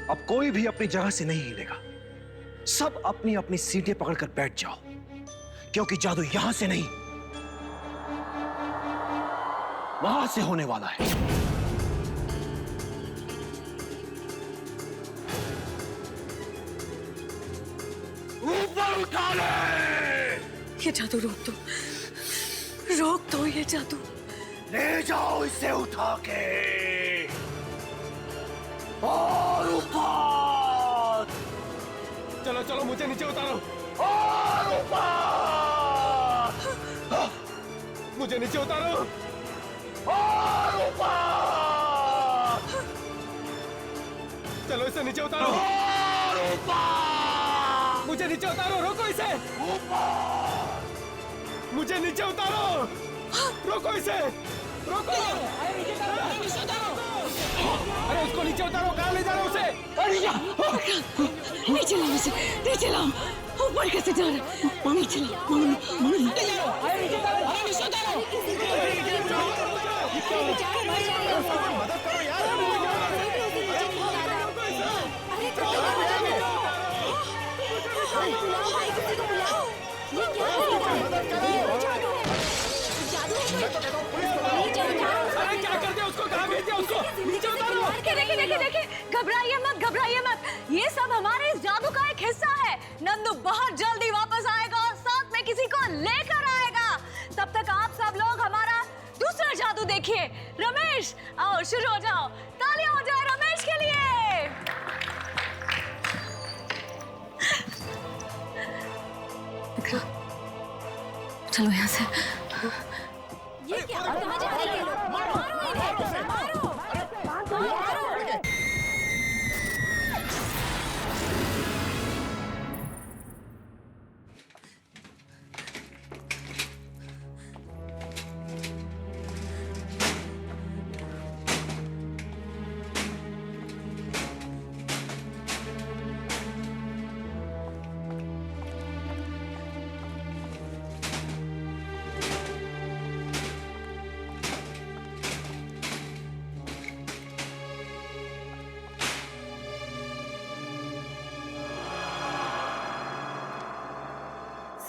अब कोई भी अपनी जगह से नहीं हिलेगा। सब अपनी अपनी सीटें पकड़कर बैठ जाओ, क्योंकि जादू यहां से नहीं वहां से होने वाला है। ऊपर उठा ले। ये जादू रोक दो, रोक दो ये जादू। ले जाओ इसे उठा के और ऊपर। चलो चलो मुझे नीचे उतारो। और ऊपर। मुझे नीचे उतारो। और ऊपर। चलो इसे नीचे उतारो। और ऊपर। मुझे नीचे उतारो, रोको इसे। ऊपर। मुझे नीचे उतारो, रोको इसे, रोको। अरे उसको नीचे उतारो, कहाँ ले जा रहे हो उसे? नीचे लाओ उसे, नीचे लाओ। ऊपर कैसे जा रहा है? नीचे लाओ, नीचे लाओ। मदद करो यार। अरे क्या कर दिया उसको, कहाँ भेज दिया उसको? नीचे उतारो। देखिए, घबराइए मत, घबराइए मत। ये सब हमारे इस जादू का एक हिस्सा है। नंदू बहुत जल्दी वापस आएगा और साथ में किसी को लेकर आएगा। तब तक आप सब लोग हमारा दूसरा जादू देखिए। रमेश, आओ शुरू हो जाओ। तालियां हो जाए रमेश के लिए। चलो यहाँ से। ये क्या? कहाँ जा रही है? मारो इन्हें, मारो।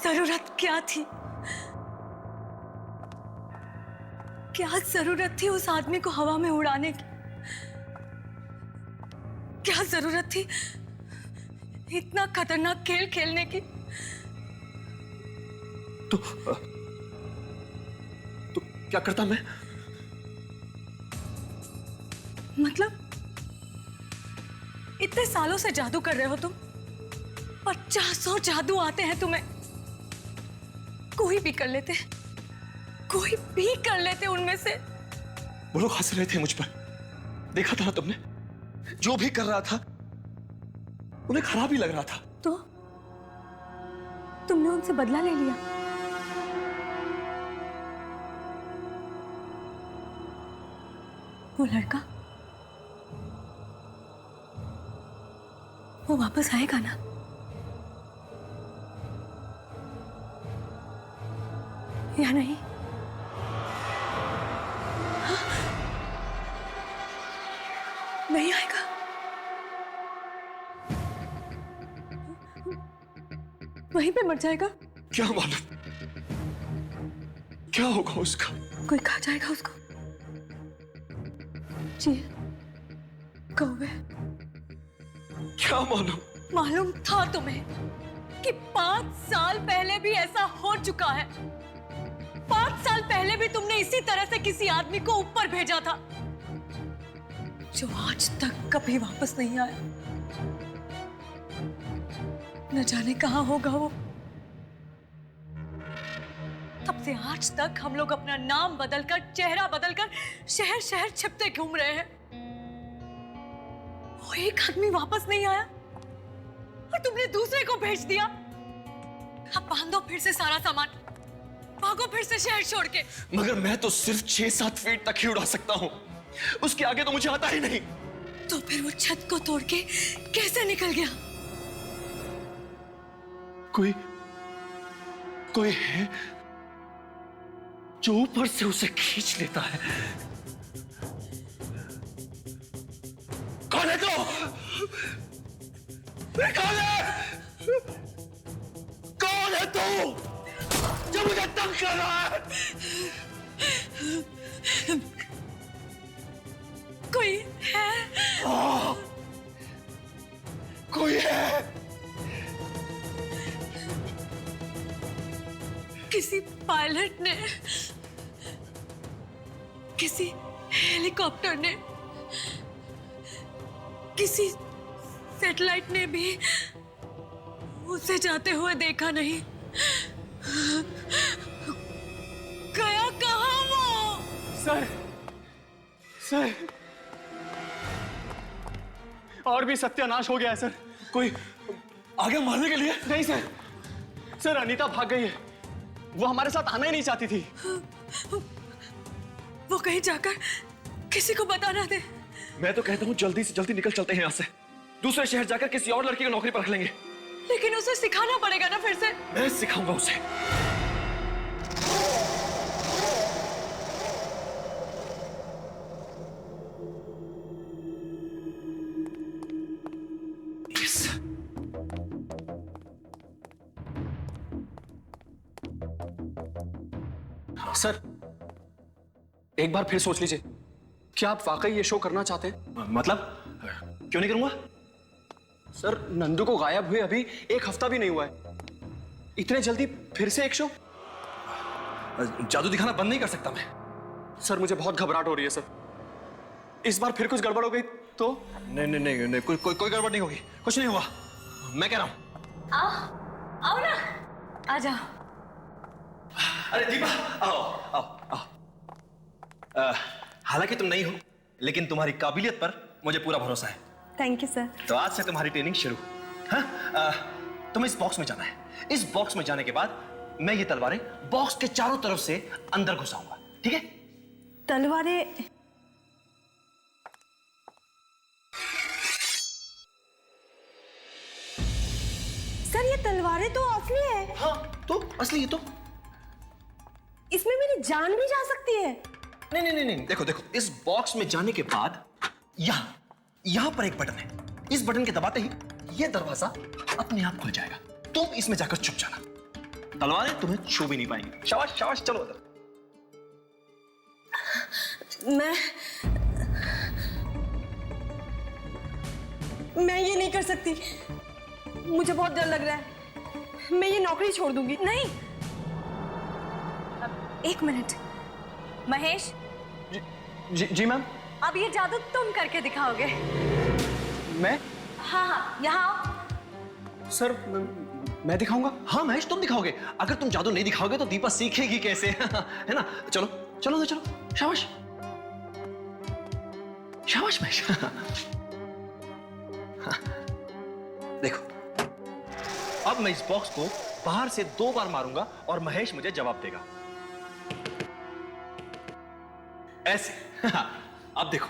जरूरत क्या थी? क्या जरूरत थी उस आदमी को हवा में उड़ाने की? क्या जरूरत थी इतना खतरनाक खेल खेलने की? तो क्या करता मैं? मतलब इतने सालों से जादू कर रहे हो तुम, 50 जादू आते हैं तुम्हें। कोई भी कर लेते, कोई भी कर लेते उनमें से। वो लोग हंस रहे थे मुझ पर, देखा था ना तुमने? जो भी कर रहा था उन्हें खराब ही लग रहा था। तो तुमने उनसे बदला ले लिया? वो लड़का, वो वापस आएगा ना? या नहीं? हाँ? नहीं आएगा? वहीं पे मर जाएगा? क्या मालूम क्या होगा उसका। कोई खा जाएगा उसको? जी, कौवे। क्या मालूम? मालूम था तुम्हें कि 5 साल पहले भी ऐसा हो चुका है। 5 साल पहले भी तुमने इसी तरह से किसी आदमी को ऊपर भेजा था, जो आज तक कभी वापस नहीं आया। न जाने कहां होगा वो। तब से आज तक हम लोग अपना नाम बदलकर, चेहरा बदलकर शहर शहर छिपते घूम रहे हैं। वो एक आदमी वापस नहीं आया और तुमने दूसरे को भेज दिया। अब बांधो फिर से सारा सामान, भागो फिर से शहर छोड़ के। मगर मैं तो सिर्फ 6-7 फीट तक ही उड़ा सकता हूँ, उसके आगे तो मुझे आता ही नहीं। तो फिर वो छत को तोड़ के कैसे निकल गया? कोई है जो ऊपर से उसे खींच लेता है। कौन है तो? कौन है? कौन है तू जो मुझे तंग कर रहा है? कोई है? कोई है? किसी पायलट ने, किसी हेलीकॉप्टर ने, किसी सैटेलाइट ने भी उसे जाते हुए देखा नहीं। गया कहाँ वो? सर सर और भी सत्यानाश हो गया है सर। कोई आगे मारने के लिए? नहीं सर, सर अनीता भाग गई है। वो हमारे साथ आना ही नहीं चाहती थी। वो कहीं जाकर किसी को बता ना दे। मैं तो कहता हूँ जल्दी से जल्दी निकल चलते हैं यहाँ से। दूसरे शहर जाकर किसी और लड़की को नौकरी पर रख लेंगे। लेकिन उसे सिखाना पड़ेगा ना फिर से। मैं सिखाऊंगा उसे। सर एक बार फिर सोच लीजिए, क्या आप वाकई ये शो करना चाहते हैं? मतलब क्यों नहीं करूंगा? सर नंदू को गायब हुए अभी 1 हफ्ता भी नहीं हुआ है, इतने जल्दी फिर से एक शो? जादू दिखाना बंद नहीं कर सकता मैं। सर मुझे बहुत घबराहट हो रही है सर। इस बार फिर कुछ गड़बड़ हो गई तो? नहीं नहीं नहीं, नहीं कोई गड़बड़ नहीं होगी। कुछ नहीं हुआ, मैं कह रहा हूं। आओ ना, आ जाओ। अरे दीपा, आओ आओ आओ। हालांकि तुम नहीं हो, लेकिन तुम्हारी काबिलियत पर मुझे पूरा भरोसा है। Thank you sir. तो आज से तुम्हारी ट्रेनिंग शुरू। हाँ, तुम्हें इस बॉक्स में जाना है। इस बॉक्स में जाने के बाद मैं ये तलवारें बॉक्स के चारों तरफ से अंदर घुसाऊंगा, ठीक है? तलवारें? सर ये तलवारें तो असली है। हाँ तो असली है तो। इसमें मेरी जान भी जा सकती है। नहीं नहीं नहीं नहीं, देखो देखो, इस बॉक्स में जाने के बाद यहां पर एक बटन है। इस बटन के दबाते ही ये दरवाजा अपने आप खुल जाएगा। तुम इसमें जाकर छुप जाना, तलवारें तुम्हें छू भी नहीं पाएंगी। शाबाश शाबाश, चलो उधर। मैं ये नहीं कर सकती। मुझे बहुत डर लग रहा है। मैं ये नौकरी छोड़ दूंगी। नहीं, एक मिनट। महेश, जी मैम। अब ये जादू तुम करके दिखाओगे। मैं? हाँ, यहाँ आओ। सर मैं दिखाऊंगा? हाँ महेश, तुम दिखाओगे। अगर तुम जादू नहीं दिखाओगे तो दीपा सीखेगी कैसे? है ना? चलो चलो तो चलो। शाबाश शाबाश महेश। देखो, अब मैं इस बॉक्स को बाहर से 2 बार मारूंगा और महेश मुझे जवाब देगा ऐसे। अब देखो,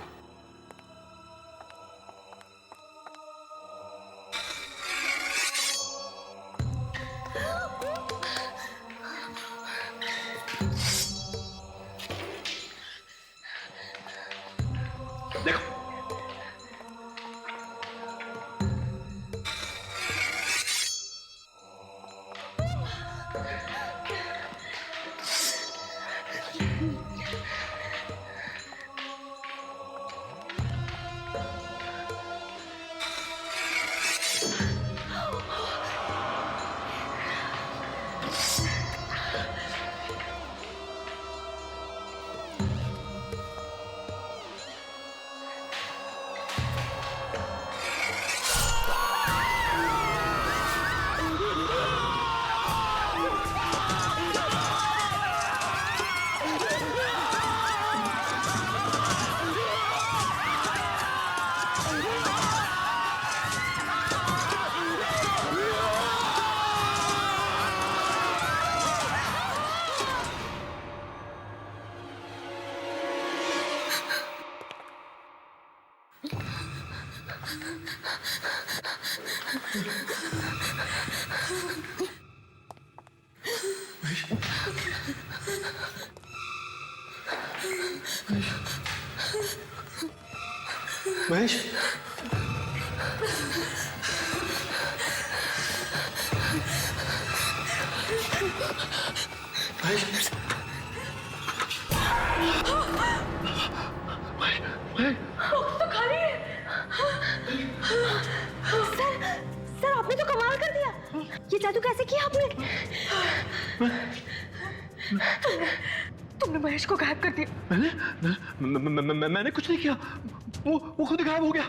देखो महेश, महेश, तो खाली है। सर आपने तो कमाल कर दिया। ये जादू कैसे किया आपने? तुमने महेश को गायब कर दिया। मैंने कुछ नहीं किया, वो खुद गायब हो गया।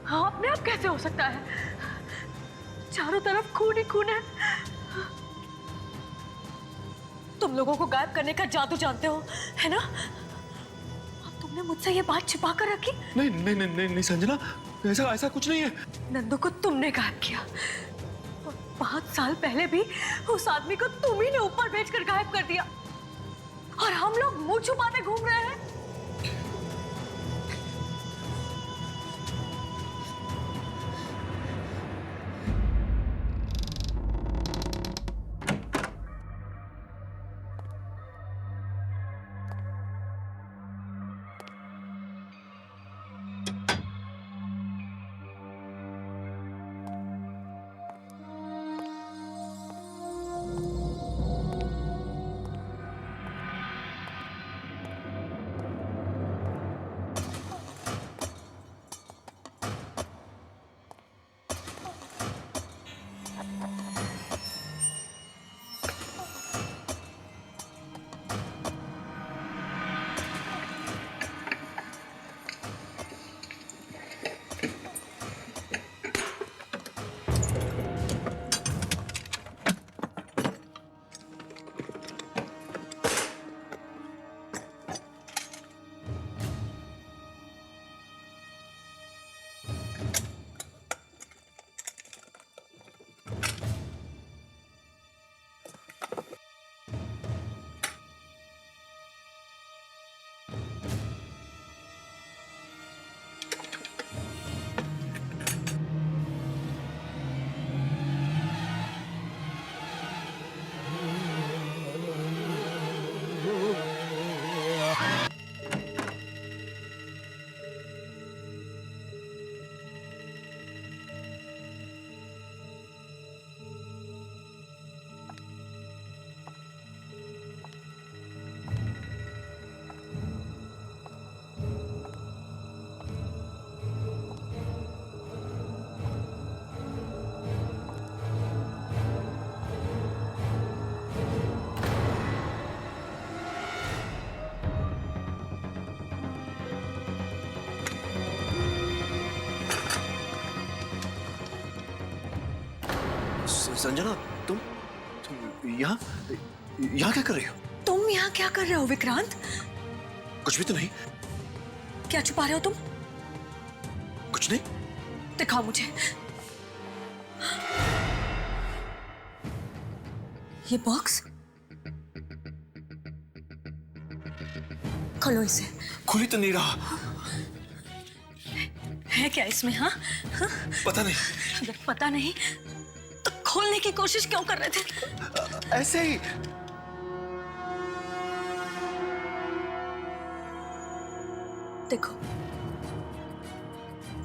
हाँ, अपने आप कैसे हो सकता है? चारों तरफ खून ही खून है। तुम लोगों को गायब करने का जादू जानते हो, है ना? अब तुमने मुझसे ये बात छिपा कर रखी? नहीं नहीं नहीं नहीं, नहीं संजना, ऐसा कुछ नहीं है। नंदू को तुमने गायब किया और 5 साल पहले भी उस आदमी को तुम ही ने ऊपर भेजकर गायब कर दिया और हम लोग मुंह छुपाते घूम रहे हैं। संजना, तुम यहाँ क्या कर रही हो? तुम यहाँ क्या कर रहे हो विक्रांत? कुछ भी तो नहीं। क्या छुपा रहे हो तुम? कुछ नहीं। दिखाओ मुझे। ये बॉक्स खोलो इसे। खुली तो नहीं रहा। है क्या इसमें? हाँ हाँ? पता नहीं। अगर पता नहीं तो खोलने की कोशिश क्यों कर रहे थे? ऐसे ही। देखो,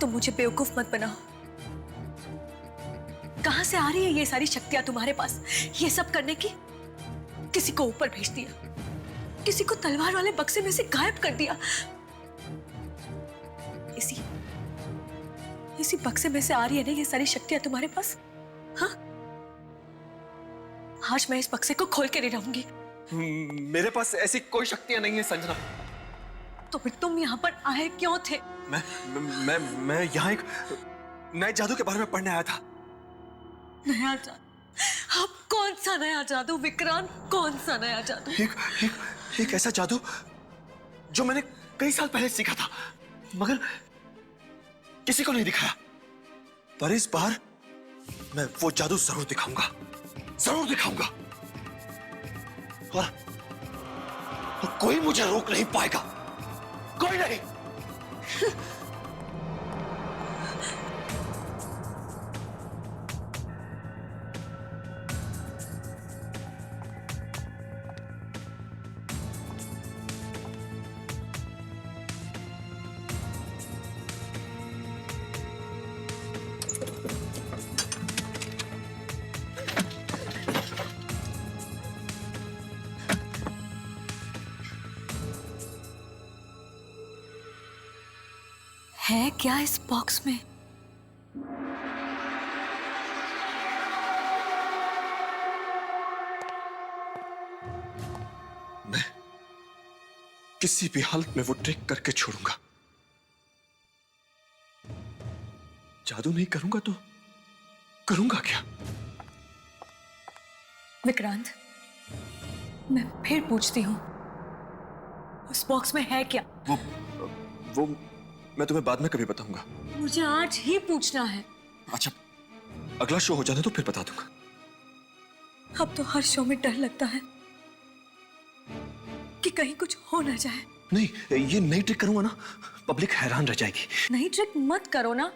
तुम मुझे बेवकूफ मत बनाओ। कहां से आ रही है ये सारी शक्तियां तुम्हारे पास ये सब करने की? किसी को ऊपर भेज दिया, किसी को तलवार वाले बक्से में से गायब कर दिया। इसी बक्से में से आ रही है ना ये सारी शक्तियां तुम्हारे पास? हाँ, आज मैं इस बक्से को खोल के नहीं रहूंगी। मेरे पास ऐसी कोई शक्तियां नहीं है संजना। तो फिर तुम यहाँ पर आए क्यों थे? मैं यहाँ एक नए जादू के बारे में पढ़ने आया था। नया जादू? अब कौन सा नया जादू विक्रांत? कौन सा नया जादू? एक ऐसा जादू जो मैंने कई साल पहले सीखा था, मगर किसी को नहीं दिखाया। पर इस बार मैं वो जादू जरूर दिखाऊंगा, जरूर दिखाऊंगा। और कोई मुझे रोक नहीं पाएगा, कोई नहीं। है क्या इस बॉक्स में? मैं किसी भी हालत में वो ट्रिक करके छोड़ूंगा। जादू नहीं करूंगा तो करूंगा क्या? विक्रांत, मैं फिर पूछती हूँ, उस बॉक्स में है क्या? वो मैं तुम्हें बाद में कभी बताऊंगा। मुझे आज ही पूछना है। अच्छा, अगला शो हो जाने तो फिर बता दूंगा। अब तो हर शो में डर लगता है कि कहीं कुछ हो ना जाए। नहीं, ये नई ट्रिक करूंगा ना, पब्लिक हैरान रह जाएगी। नई ट्रिक मत करो ना।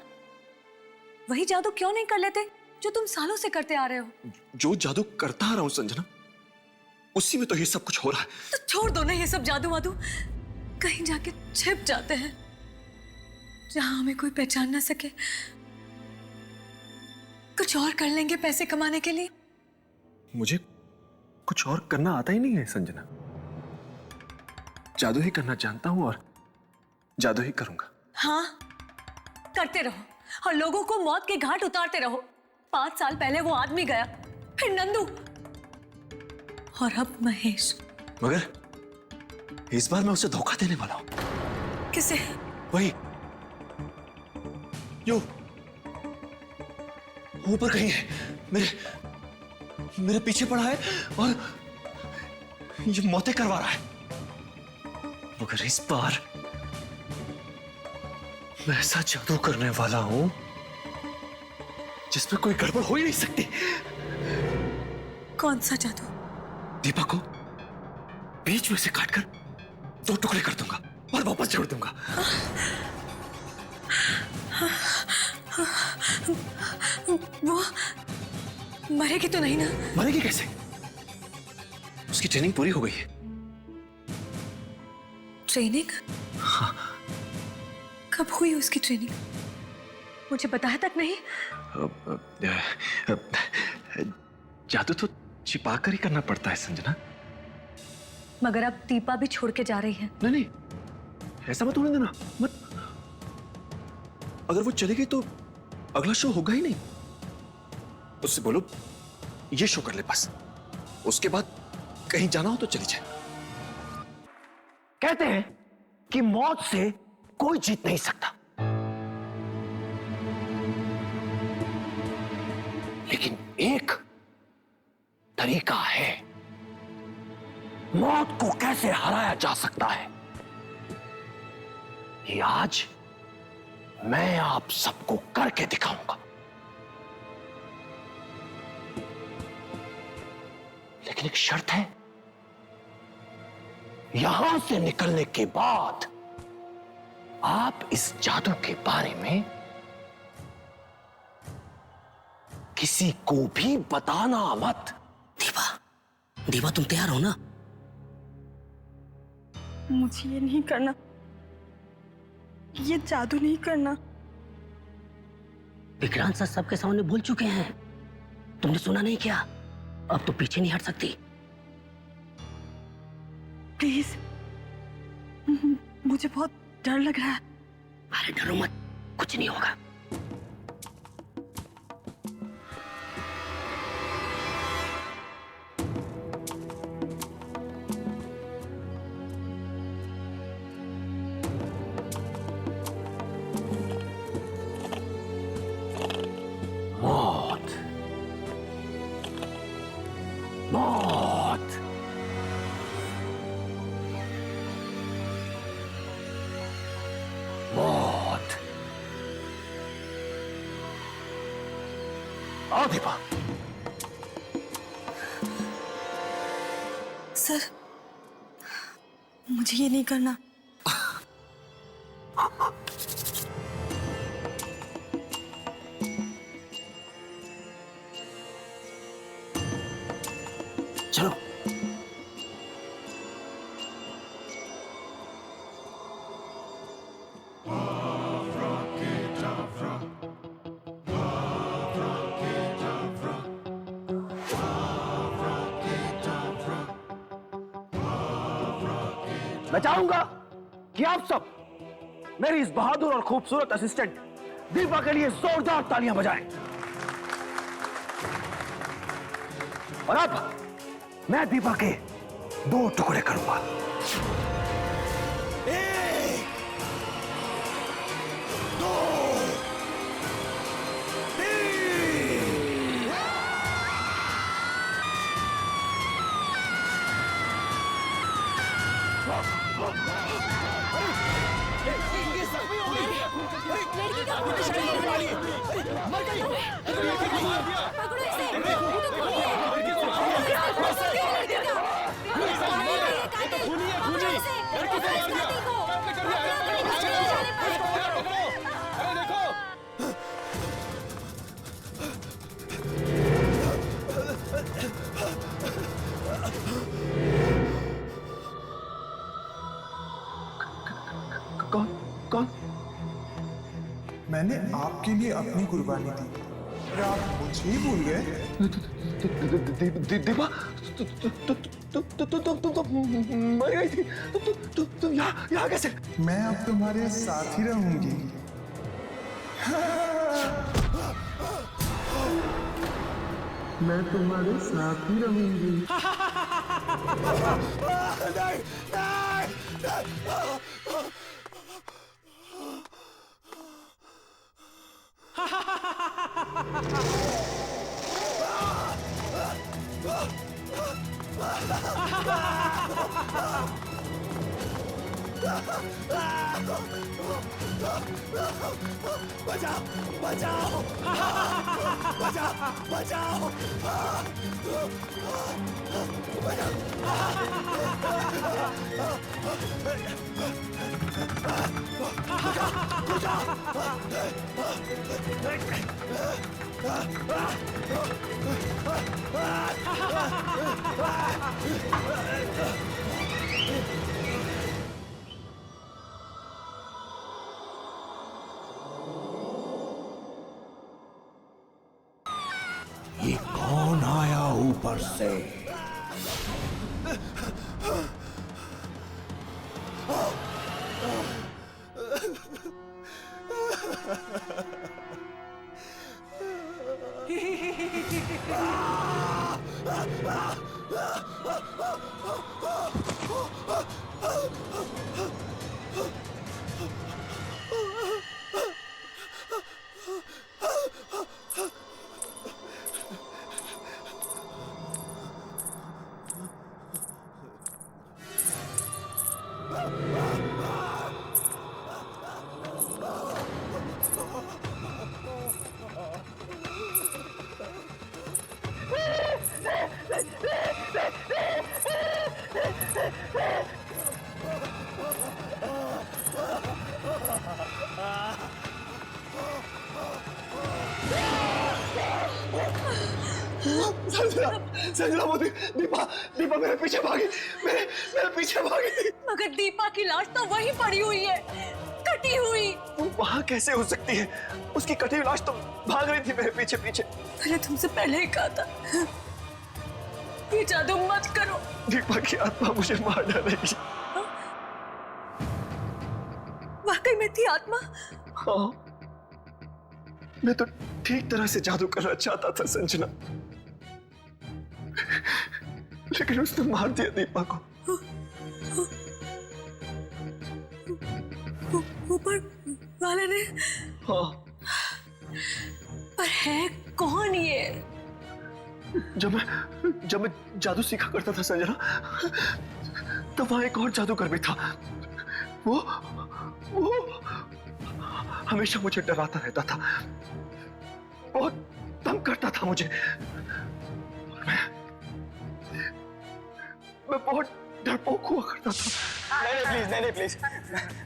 वही जादू क्यों नहीं कर लेते जो तुम सालों से करते आ रहे हो? जो जादू करता आ रहा हूं संजना, उसी में तो ये सब कुछ हो रहा है। तो छोड़ दो ना ये सब जादू वादू, कहीं जाके छिप जाते हैं जहां हमें कोई पहचान ना सके। कुछ और कर लेंगे पैसे कमाने के लिए। मुझे कुछ और करना आता ही नहीं है संजना। जादू ही करना जानता हूं और जादू ही करूंगा। हाँ, करते रहो और लोगों को मौत के घाट उतारते रहो। 5 साल पहले वो आदमी गया, फिर नंदू और अब महेश। मगर इस बार मैं उसे धोखा देने वाला हूं। किसे? वही जो ऊपर कहीं है, मेरे पीछे पड़ा है और ये मौतें करवा रहा है। मगर इस बार मैं ऐसा जादू करने वाला हूं जिसमें कोई गड़बड़ हो ही नहीं सकती। कौन सा जादू? दीपा को बीच में से काटकर 2 टुकड़े कर दूंगा और वापस जोड़ दूंगा। वो मरेगी तो नहीं ना? मरेगी कैसे? उसकी ट्रेनिंग पूरी हो गई है। ट्रेनिंग? हाँ। कब हुई उसकी ट्रेनिंग? मुझे बताया तक नहीं। जादू तो छिपा कर ही करना पड़ता है संजना। मगर अब दीपा भी छोड़ के जा रही है। नहीं नहीं, ऐसा मत होने देना, मत। अगर वो चली गई तो अगला शो होगा ही नहीं। उससे बोलो ये शो कर ले बस, उसके बाद कहीं जाना हो तो चली जाए। कहते हैं कि मौत से कोई जीत नहीं सकता, लेकिन एक तरीका है मौत को कैसे हराया जा सकता है। ये आज मैं आप सबको करके दिखाऊंगा। लेकिन एक शर्त है, यहां से निकलने के बाद आप इस जादू के बारे में किसी को भी बताना मत। दीपा तुम तैयार हो ना? मुझे ये नहीं करना, ये जादू नहीं करना। विक्रांत सर सबके सामने भूल चुके हैं, तुमने सुना नहीं क्या? अब तो पीछे नहीं हट सकती। प्लीज, मुझे बहुत डर लग रहा है। अरे डरो मत, कुछ नहीं होगा। मौत, मौत, मौत। आओ दीपा। सर, मुझे ये नहीं करना। चलो। मैं चाहूंगा कि आप सब मेरी इस बहादुर और खूबसूरत असिस्टेंट दीपा के लिए जोरदार तालियां बजाएं। और अब मैं दीपा के 2 टुकड़े करूंगा। 1, 2, 3। लड़की का खून निकल रहा है। पकड़ो इसे। ये तो खूनी है। कौन कौन? मैंने आपके लिए अपनी कुर्बानी दी और आप मुझे ही भूल गए। दीपा तुम मर गई थी। तुम यहाँ कैसे? मैं अब तुम्हारे साथ ही रहूंगी। मैं तुम्हारे साथ ही रहूंगी। बचाओ बचाओ बचाओ बचाओ ये कौन आया ऊपर से? संजना मोदी, दीपा दीपा मेरे पीछे भागी, मेरे पीछे भागी। मगर दीपा की लाश तो वहीं पड़ी हुई है, कटी हुई। वो वहां कैसे हो सकती है? उसकी कटी हुई लाश तो भाग रही थी मेरे पीछे पीछे। मैंने तुमसे पहले ही कहा था ये जादू मत करो। दीपा की आत्मा मुझे मार डालेगी। वाकई में थी आत्मा? हाँ, मैं तो ठीक तरह से जादू करना चाहता था संजना, लेकिन उसने मार दिया दीपा को। ऊपर वाले ने? हाँ। पर है कौन ये? जब मैं जादू सीखा करता था संजना, तब वहां एक और जादूगर भी था। वो हमेशा मुझे डराता रहता था, बहुत तंग करता था मुझे। मैं बहुत डरपोक हुआ करता था। नहीं प्लीज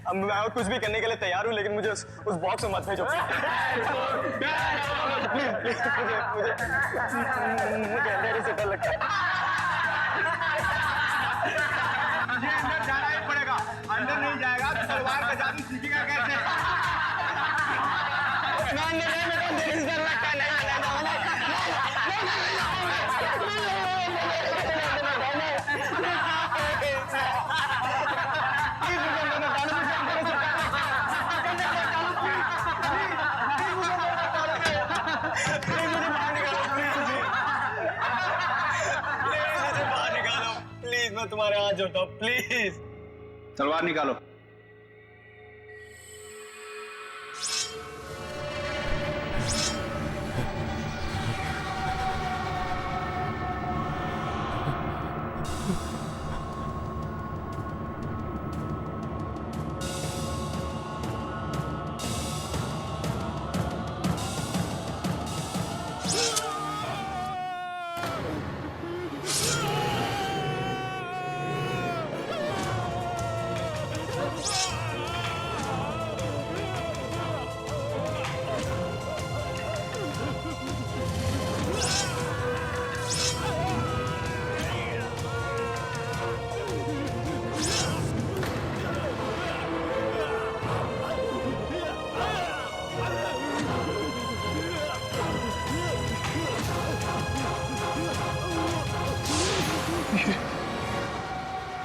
मैं और कुछ भी करने के लिए तैयार हूँ, लेकिन मुझे उस बॉक्स में मत भेजो। प्लीज मुझे अंधेरे से डर लगता है। अंदर जाना ही पड़ेगा, अंदर नहीं जाएगा तो तलवार का जादू सीखेगा कैसे? अंधेरे से डर लगता है। मैं तुम्हारे हाथ जोड़ता हूँ, प्लीज। तलवार निकालो।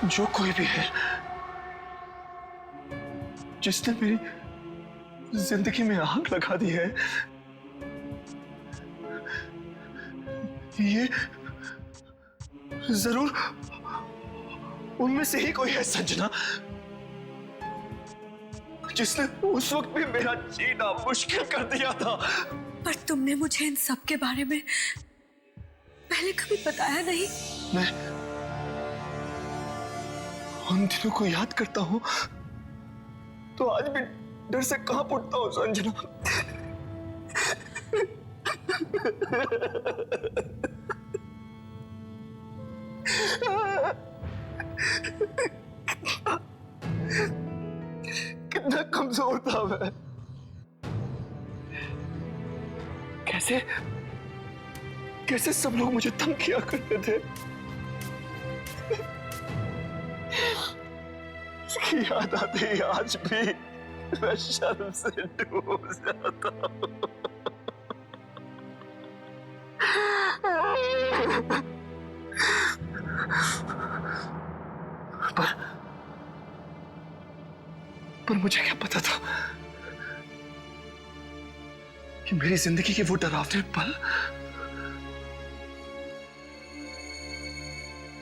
जो कोई भी है जिसने मेरी जिंदगी में आग लगा दी है, ये जरूर उनमें से ही कोई है संजना, जिसने उस वक्त भी मेरा जीना मुश्किल कर दिया था। पर तुमने मुझे इन सब के बारे में पहले कभी बताया नहीं। मैं उन दिनों को याद करता हूं तो आज भी डर से कांप उठता हूं संजना। कितना कमजोर था मैं, कैसे कैसे सब लोग मुझे तंग किया करते थे। इसकी याद आती है आज भी मैं शर्म से डूब जाता हूं। पर मुझे क्या पता था कि मेरी जिंदगी के वो डरावने पल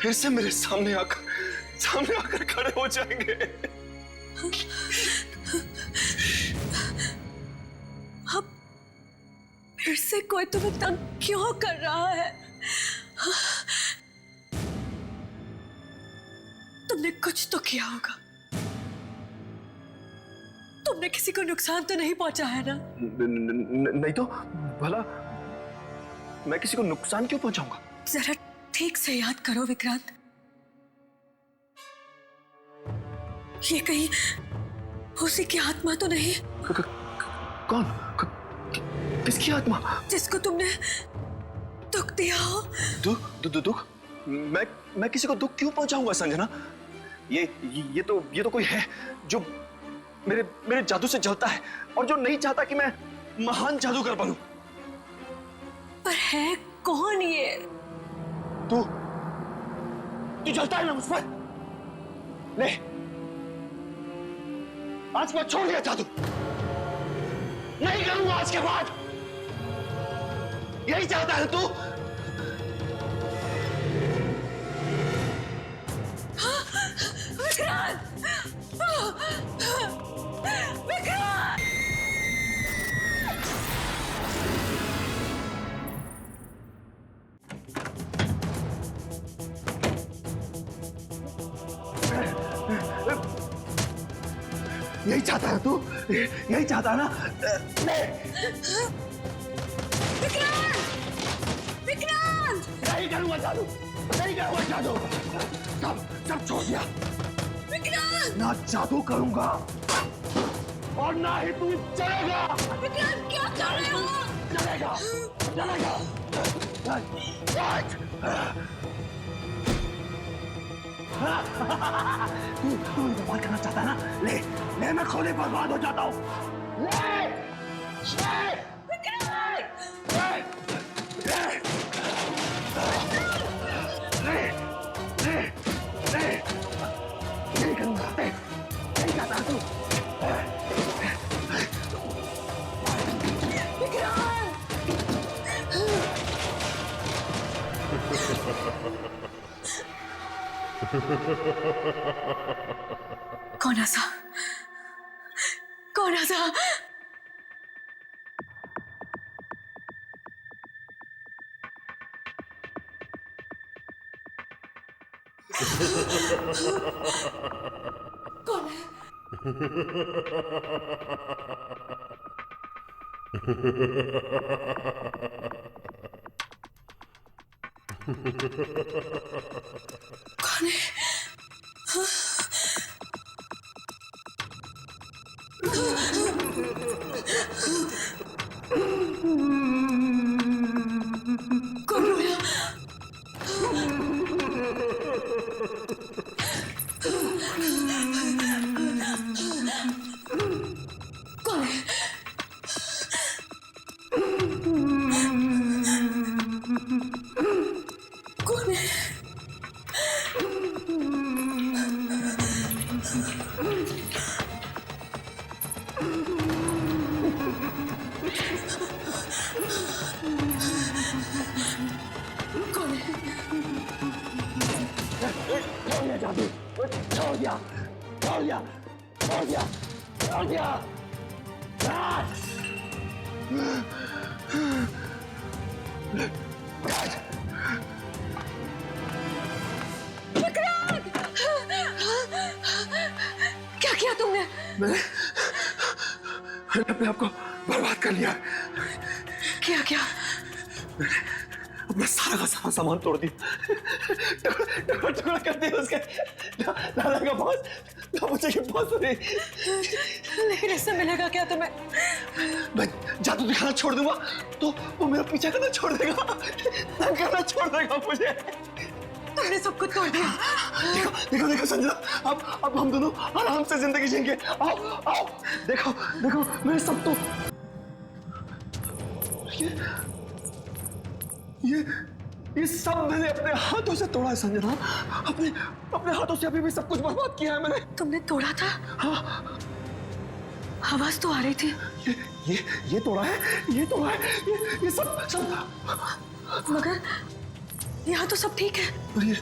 फिर से मेरे सामने आकर खड़े हो जाएंगे। अब फिर से कोई तुम्हें तंग क्यों कर रहा है? तुमने कुछ तो किया होगा। तुमने किसी को नुकसान तो नहीं पहुंचा है ना? नहीं तो भला मैं किसी को नुकसान क्यों पहुंचाऊंगा? जरा ठीक से याद करो विक्रांत, ये कहीं उसी की आत्मा तो नहीं? कौन? किसकी आत्मा? जिसको तुमने दुख दिया हो। दुख? मैं किसी को दुख क्यों पहुंचाऊंगा संजना? ये तो कोई है जो मेरे जादू से जलता है और जो नहीं चाहता कि मैं महान जादूगर बनूं। पर है कौन ये? तू जलता है ना मुझ पर? ले, आज मैं छोड़ दिया जादू, नहीं करूंगा आज के बाद। यही चाहता है तू? विक्रांत! विक्रांत! यही चाहता है तू? यही चाहता है ना? विक्रांत! विक्रांत! नहीं करूंगा जादू, नहीं करूंगा जादू। सब छोड़ दिया। विक्रांत! ना जादू करूंगा और ना ही तू चलेगा। विक्रांत क्या कर रहे हो? चलेगा। तू बर्बाद करना चाहता है ना? ले मैं खुद ही बर्बाद हो जाता हूँ। नहीं करूंगा, नहीं चाहता तू। कौन ऐसा? कौन ऐसा? कौन है? कौन है? कौन रोया? कौन है? कौन है? कौन है? जादू छोड़ दिया, छोड़ दिया, छोड़ दिया, छोड़ दिया। क्या किया तुमने? मैंने अपने आप को बर्बाद कर लिया। क्या क्या? अपना सारा का सारा सामान तोड़ दिया, टुकड़ा टुकड़ा कर दिया उसके। ना लगा बॉस, ना मुझे ये बॉस नहीं। लेकिन इससे मिलेगा क्या तुम्हें? मैं जादू दिखाना छोड़ दूंगा तो वो मेरा पीछा करना छोड़ देगा, तंग करना छोड़ देगा मुझे। तुमने सब कुछ तोड़ दिया। देखो देखो देखो संजना, अब हम दोनों आराम से जिंदगी जिएंगे। आओ आओ, देखो देखो मैं सब तो ये सब मैंने अपने हाथों से तोड़ा है संजना। अपने हाथों से अभी भी सब कुछ बर्बाद किया है मैंने। तुमने तोड़ा था? हाँ, आवाज तो आ रही थी। ये तोड़ा है, ये तोड़ा है, ये सब। मगर यहाँ तो सब ठीक है। और ये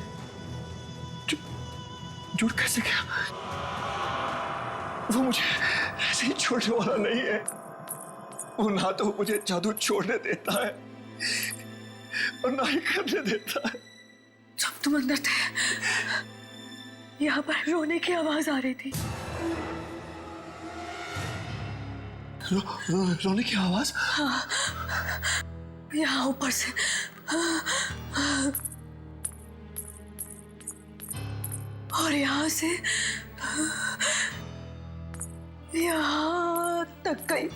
जुड़ कैसे गया? वो मुझे ऐसे ही छोड़ने वाला नहीं है। वो ना तो मुझे जादू छोड़ने देता है और ना ही करने देता है। जब तुम अंदर थे यहाँ पर रोने की आवाज आ रही थी। रोने की आवाज? हाँ, यहाँ ऊपर से। और यहाँ से यहाँ तक गई।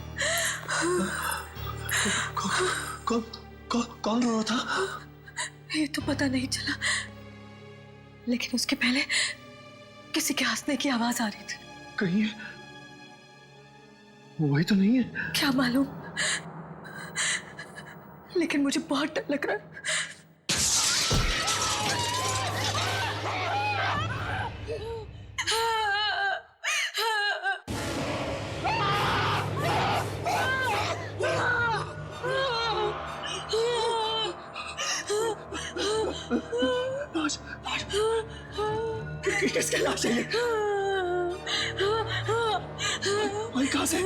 कौन रो रहा था? ये तो पता नहीं चला, लेकिन उसके पहले किसी के हंसने की आवाज आ रही थी। कहीं वही तो नहीं है? क्या मालूम, लेकिन मुझे बहुत डर लग रहा है। किसके लाश है ये? भाई कहाँ से?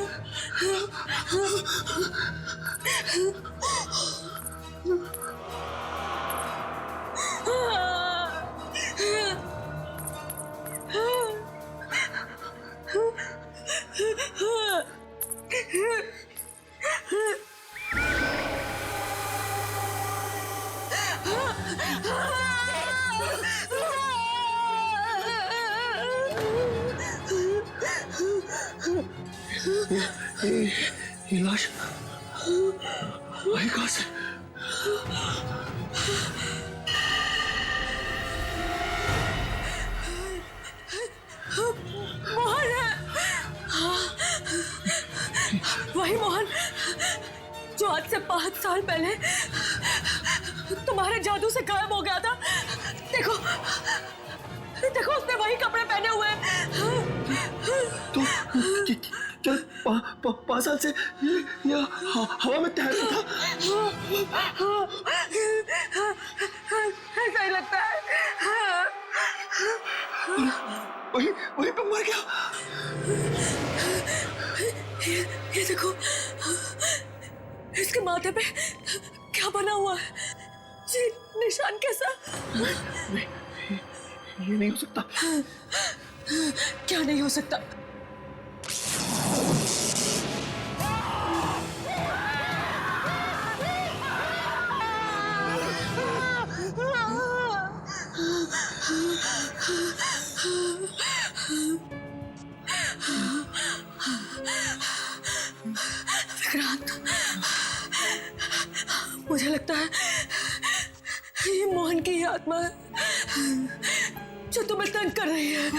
ये लाश भाई कहाँ से? मोहन है। वही मोहन जो आज से 5 साल पहले तुम्हारे जादू से गायब हो गया था। देखो देखो, उसने वही कपड़े पहने हुए हैं। तो क्या 5 साल से ये हवा में तैर रहा था? ऐसा ही लगता है। वही वही पे मर गया। ये देखो, इसके माथे पे क्या बना हुआ है? ये निशान कैसा? ये नहीं हो सकता। क्या नहीं हो सकता? विक्रांत, मुझे लगता है ये मोहन की ही आत्मा है जो तुम्हें तंग कर रही है।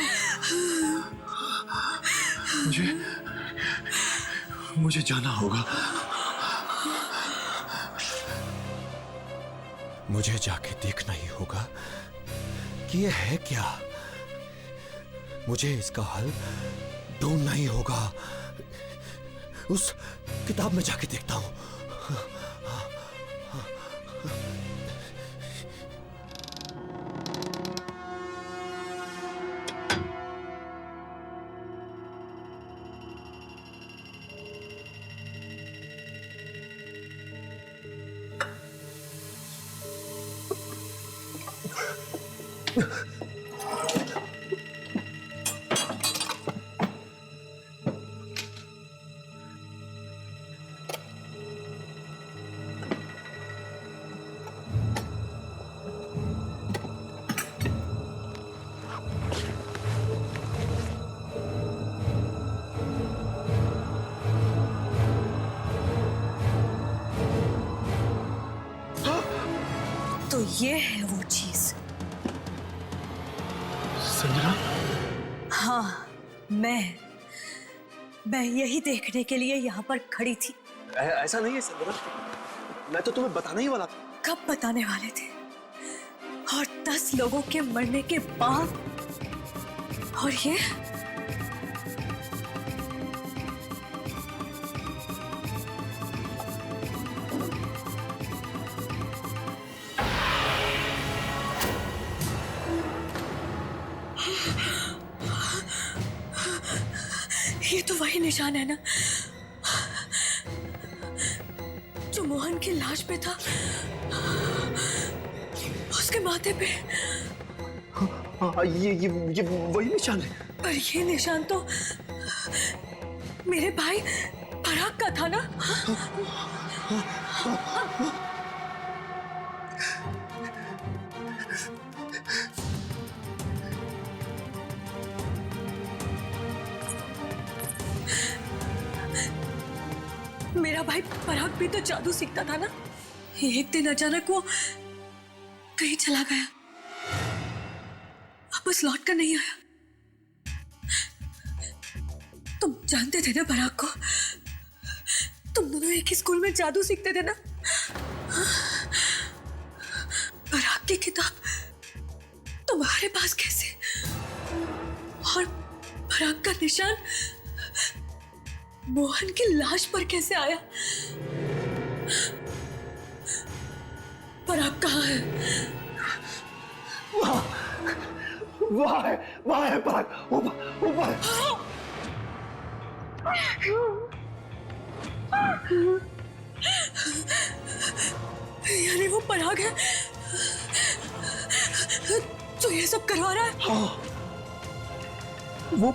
मुझे जाना होगा। मुझे जाके देखना ही होगा कि ये है क्या। मुझे इसका हल ढूंढना ही होगा। उस किताब में जाके देखता हूं। तो ये है वो चीज। संजना? हाँ, मैं यही देखने के लिए यहाँ पर खड़ी थी। ऐसा नहीं है संजना, मैं तो तुम्हें बताने ही वाला था। कब बताने वाले थे? और 10 लोगों के मरने के बाद। और ये तो वही निशान है ना जो मोहन की लाश पे था, उसके माथे पे। हाँ, ये वही निशान है। पर ये निशान तो मेरे भाई पराग का था ना? मेरा भाई पराग भी तो जादू सीखता था ना। एक दिन अचानक वो कहीं चला गया, वापस लौट कर नहीं आया। तुम जानते थे ना पराग को? तुम दोनों एक ही स्कूल में जादू सीखते थे ना? पराग की किताब तुम्हारे पास कैसे? और पराग का निशान मोहन की लाश पर कैसे आया? पराग कहाँ है? वहाँ है पराग, ऊपर। यानी वो पराग है जो ये सब करवा रहा है? हाँ, वो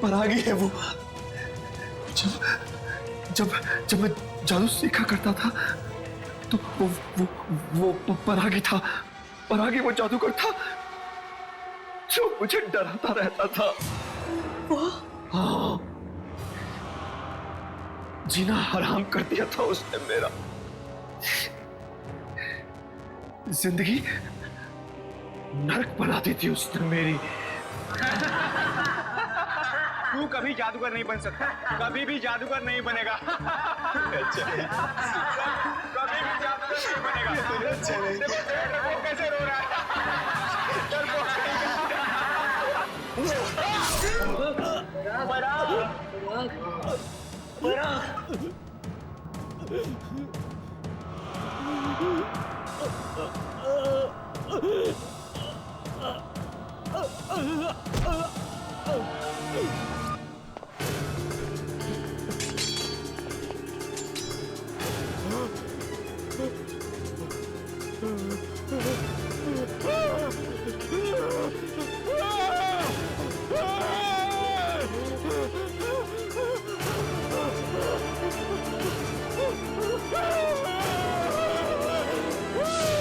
परागी है वो। जब मैं जादू सीखा करता था तो वो परागी था। परागी वो जादूगर था जो मुझे डराता रहता था। हाँ, जीना हराम कर दिया था उसने मेरा। जिंदगी नरक बना दी थी उसने मेरी। तू कभी जादूगर नहीं बन सकता, कभी भी जादूगर नहीं बनेगा। कभी भी जादूगर नहीं बनेगा। देखो कैसे रो रहा है।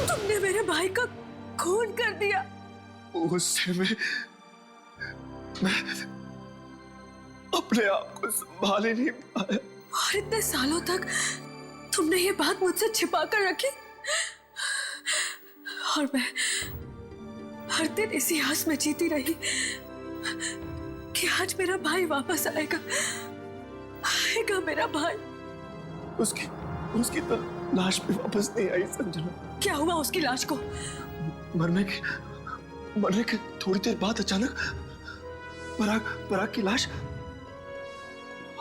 तुमने मेरे भाई का खून कर दिया। उससे मैं अपने आप को संभाल ही नहीं पाया। और इतने सालों तक तुमने ये बात मुझसे छिपा कर रखी, और मैं हर दिन इसी आस में जीती रही कि आज मेरा भाई वापस आएगा, आएगा मेरा भाई। उसकी तो लाश भी वापस नहीं आई संजना। क्या हुआ उसकी लाश को? मरने के थोड़ी देर बाद अचानक पराग की लाश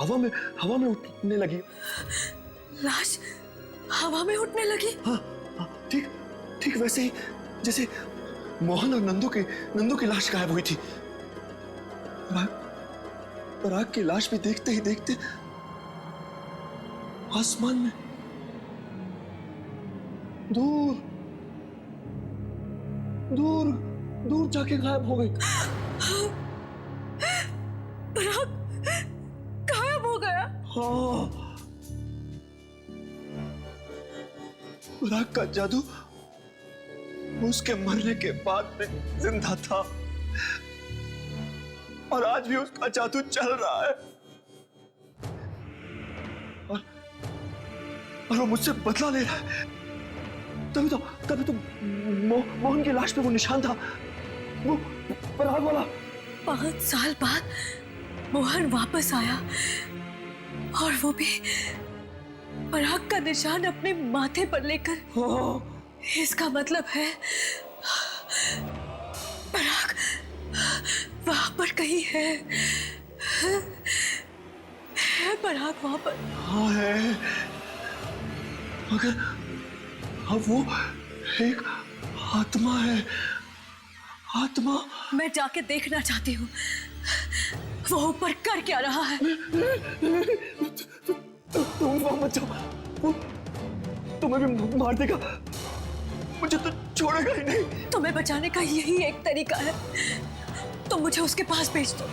हवा में उठने लगी। लाश हवा में उठने लगी? हाँ, ठीक वैसे ही जैसे मोहन और नंदू की लाश गायब हुई थी। पराग की लाश भी देखते ही देखते आसमान में दूर जाके गायब हो गई। पराग गायब हो गया? हाँ, पराग का जादू उसके मरने के बाद में जिंदा था, और आज भी उसका जादू चल रहा है, और वो मुझसे बदला ले रहा है। तभी तो मोहन की लाश पे वो निशान था, वो पराग वाला। 5 साल बाद मोहन वापस आया, और वो भी पराग का निशान अपने माथे पर लेकर। इसका मतलब है पराग वहां पर कहीं है पराग वहां पर। हाँ है, मगर अब वो एक आत्मा है। आत्मा। मैं जाके देखना चाहती हूँ वो ऊपर कर क्या रहा है। तुम वहां मत जाओ, तुम्हें भी मार देगा, मुझे तो छोड़ेगा ही नहीं। तुम्हें बचाने का यही एक तरीका है, तुम मुझे उसके पास भेज दो।